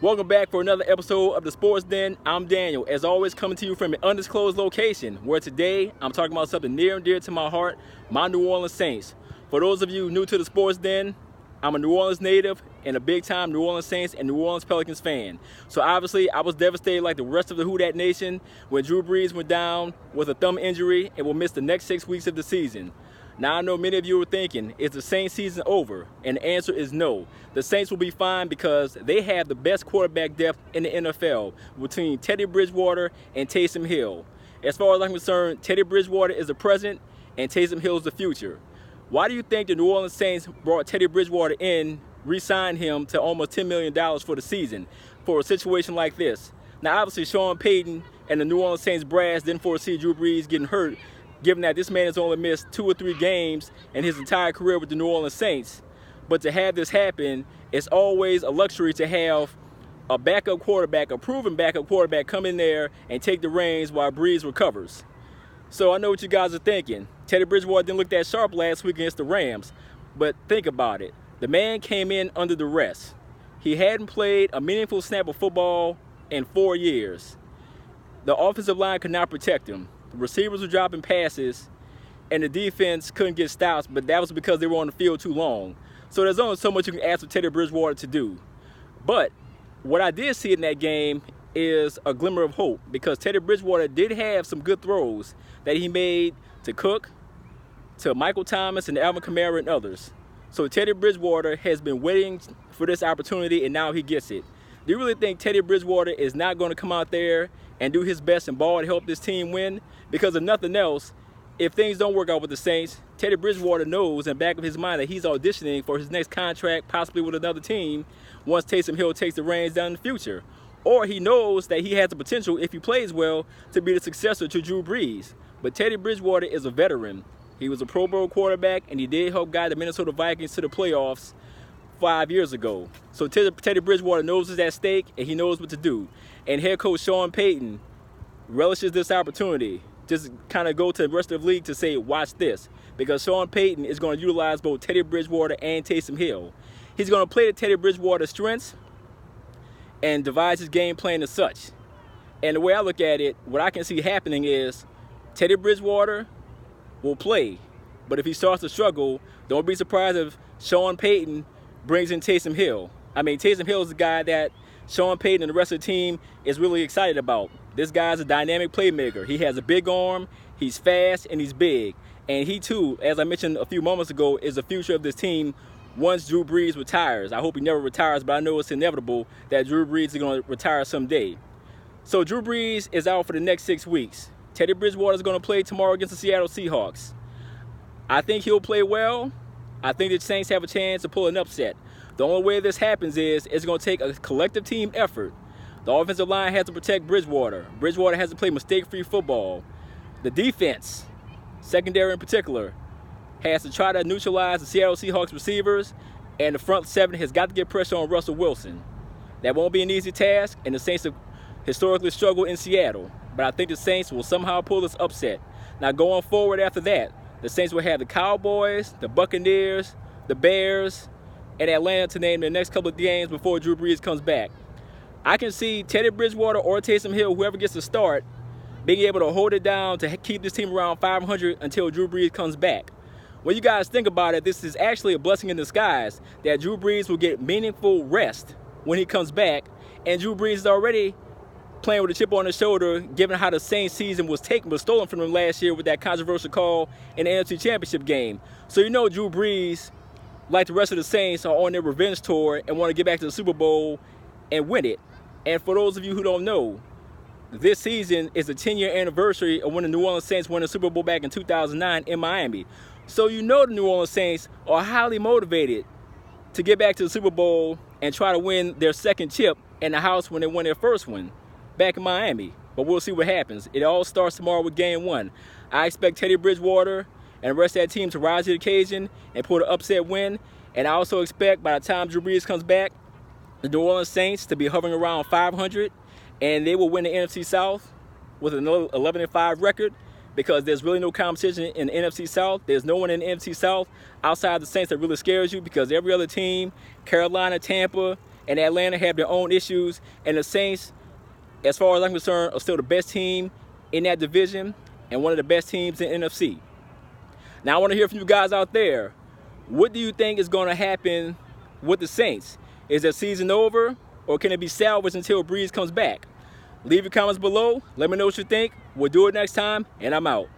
Welcome back for another episode of the Sports Den. I'm Daniel, as always coming to you from an undisclosed location, where today I'm talking about something near and dear to my heart, my New Orleans Saints. For those of you new to the Sports Den, I'm a New Orleans native and a big-time New Orleans Saints and New Orleans Pelicans fan. So obviously, I was devastated like the rest of the Who Dat Nation when Drew Brees went down with a thumb injury and will miss the next 6 weeks of the season. Now I know many of you are thinking, is the Saints season over? And the answer is no. The Saints will be fine because they have the best quarterback depth in the NFL between Teddy Bridgewater and Taysom Hill. As far as I'm concerned, Teddy Bridgewater is the present and Taysom Hill is the future. Why do you think the New Orleans Saints brought Teddy Bridgewater in, re-signed him to almost $10 million for the season for a situation like this? Now obviously Sean Payton and the New Orleans Saints brass didn't foresee Drew Brees getting hurt, given that this man has only missed 2 or 3 games in his entire career with the New Orleans Saints. But to have this happen, it's always a luxury to have a backup quarterback, a proven backup quarterback, come in there and take the reins while Brees recovers. So I know what you guys are thinking. Teddy Bridgewater didn't look that sharp last week against the Rams. But think about it. The man came in under duress. He hadn't played a meaningful snap of football in 4 years. The offensive line could not protect him. The receivers were dropping passes, and the defense couldn't get stops, but that was because they were on the field too long. So there's only so much you can ask for Teddy Bridgewater to do. But what I did see in that game is a glimmer of hope, because Teddy Bridgewater did have some good throws that he made to Cook, to Michael Thomas, and Alvin Kamara and others. So Teddy Bridgewater has been waiting for this opportunity, and now he gets it. Do you really think Teddy Bridgewater is not going to come out there and do his best and ball to help this team win? Because if nothing else, if things don't work out with the Saints, Teddy Bridgewater knows in the back of his mind that he's auditioning for his next contract, possibly with another team, once Taysom Hill takes the reins down in the future. Or he knows that he has the potential, if he plays well, to be the successor to Drew Brees. But Teddy Bridgewater is a veteran. He was a Pro Bowl quarterback, and he did help guide the Minnesota Vikings to the playoffs 5 years ago. So Teddy Bridgewater knows what's at stake, and he knows what to do. And head coach Sean Payton relishes this opportunity. Just kind of go to the rest of the league to say, watch this. Because Sean Payton is going to utilize both Teddy Bridgewater and Taysom Hill. He's going to play to Teddy Bridgewater's strengths and devise his game plan as such. And the way I look at it, what I can see happening is Teddy Bridgewater will play. But if he starts to struggle, don't be surprised if Sean Payton brings in Taysom Hill. I mean, Taysom Hill is the guy that Sean Payton and the rest of the team is really excited about. This guy's a dynamic playmaker. He has a big arm, he's fast, and he's big. And he too, as I mentioned a few moments ago, is the future of this team once Drew Brees retires. I hope he never retires, but I know it's inevitable that Drew Brees is going to retire someday. So Drew Brees is out for the next 6 weeks. Teddy Bridgewater is going to play tomorrow against the Seattle Seahawks. I think he'll play well. I think the Saints have a chance to pull an upset. The only way this happens is it's going to take a collective team effort. The offensive line has to protect Bridgewater. Bridgewater has to play mistake-free football. The defense, secondary in particular, has to try to neutralize the Seattle Seahawks receivers, and the front seven has got to get pressure on Russell Wilson. That won't be an easy task, and the Saints have historically struggled in Seattle. But I think the Saints will somehow pull this upset. Now going forward after that, the Saints will have the Cowboys, the Buccaneers, the Bears, and Atlanta to name the next couple of games before Drew Brees comes back. I can see Teddy Bridgewater or Taysom Hill, whoever gets to start, being able to hold it down to keep this team around 500 until Drew Brees comes back. When you guys think about it, this is actually a blessing in disguise that Drew Brees will get meaningful rest when he comes back, and Drew Brees is already playing with a chip on his shoulder, given how the Saints season was stolen from him last year with that controversial call in the NFC Championship game. So you know Drew Brees, like the rest of the Saints, are on their revenge tour and want to get back to the Super Bowl and win it. And for those of you who don't know, this season is the 10-year anniversary of when the New Orleans Saints won the Super Bowl back in 2009 in Miami. So you know the New Orleans Saints are highly motivated to get back to the Super Bowl and try to win their second chip in the house when they won their first one back in Miami. But we'll see what happens. It all starts tomorrow with Game 1. I expect Teddy Bridgewater and the rest of that team to rise to the occasion and pull an upset win. And I also expect by the time Drew Brees comes back, the New Orleans Saints to be hovering around 500, and they will win the NFC South with an 11-5 record, because there's really no competition in the NFC South. There's no one in the NFC South outside the Saints that really scares you, because every other team, Carolina, Tampa, and Atlanta have their own issues, and the Saints, as far as I'm concerned, are still the best team in that division and one of the best teams in NFC. Now I want to hear from you guys out there. What do you think is going to happen with the Saints? Is their season over, or can it be salvaged until Brees comes back? Leave your comments below. Let me know what you think. We'll do it next time, and I'm out.